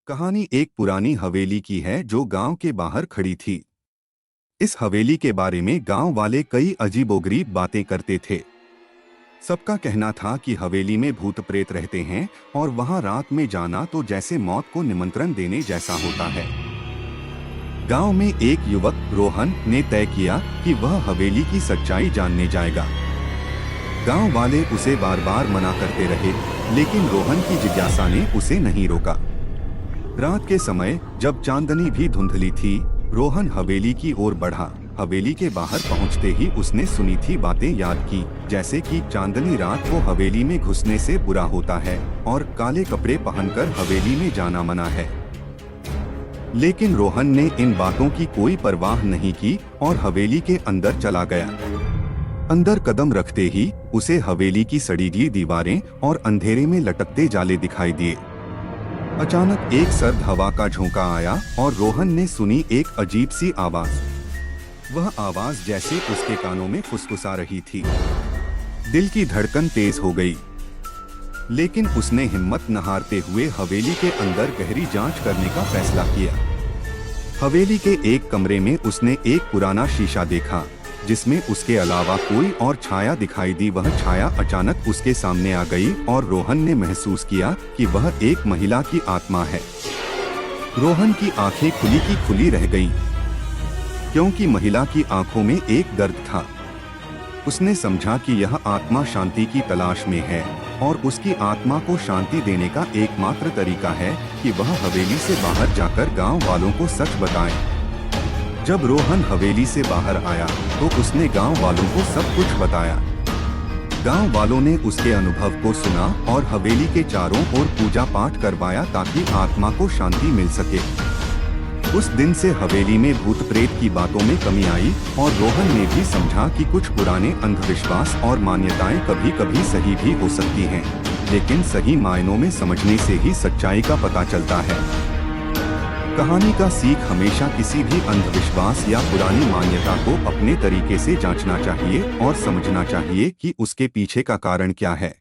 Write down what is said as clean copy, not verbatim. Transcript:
कहानी एक पुरानी हवेली की है जो गांव के बाहर खड़ी थी। इस हवेली के बारे में गांव वाले कई अजीबोगरीब बातें करते थे। सबका कहना था कि हवेली में भूत प्रेत रहते हैं और वहां रात में जाना तो जैसे मौत को निमंत्रण देने जैसा होता है। गांव में एक युवक रोहन ने तय किया कि वह हवेली की सच्चाई जानने जाएगा। गांव वाले उसे बार बार मना करते रहे, लेकिन रोहन की जिज्ञासा ने उसे नहीं रोका। रात के समय जब चांदनी भी धुंधली थी, रोहन हवेली की ओर बढ़ा। हवेली के बाहर पहुंचते ही उसने सुनी थी बातें याद की, जैसे कि चांदनी रात को हवेली में घुसने से बुरा होता है और काले कपड़े पहनकर हवेली में जाना मना है। लेकिन रोहन ने इन बातों की कोई परवाह नहीं की और हवेली के अंदर चला गया। अंदर कदम रखते ही उसे हवेली की सड़ी गई दीवारें और अंधेरे में लटकते जाले दिखाई दिए। अचानक एक सर्द हवा का झोंका आया और रोहन ने सुनी एक अजीब सी आवाज। वह आवाज जैसे उसके कानों में फुसफुसा रही थी। दिल की धड़कन तेज हो गई, लेकिन उसने हिम्मत न हारते हुए हवेली के अंदर गहरी जांच करने का फैसला किया। हवेली के एक कमरे में उसने एक पुराना शीशा देखा, जिसमें उसके अलावा कोई और छाया दिखाई दी। वह छाया अचानक उसके सामने आ गई और रोहन ने महसूस किया कि वह एक महिला की आत्मा है। रोहन की आंखें खुली की खुली रह गईं, क्योंकि महिला की आंखों में एक दर्द था। उसने समझा कि यह आत्मा शांति की तलाश में है और उसकी आत्मा को शांति देने का एकमात्र तरीका है कि वह हवेली से बाहर जाकर गांव वालों को सच बताए। जब रोहन हवेली से बाहर आया तो उसने गांव वालों को सब कुछ बताया। गांव वालों ने उसके अनुभव को सुना और हवेली के चारों ओर पूजा पाठ करवाया ताकि आत्मा को शांति मिल सके। उस दिन से हवेली में भूत प्रेत की बातों में कमी आई और रोहन ने भी समझा कि कुछ पुराने अंधविश्वास और मान्यताएं कभी कभी सही भी हो सकती हैं, लेकिन सही मायनों में समझने से ही सच्चाई का पता चलता है। कहानी का सीख हमेशा किसी भी अंधविश्वास या पुरानी मान्यता को अपने तरीके से जांचना चाहिए और समझना चाहिए कि उसके पीछे का कारण क्या है।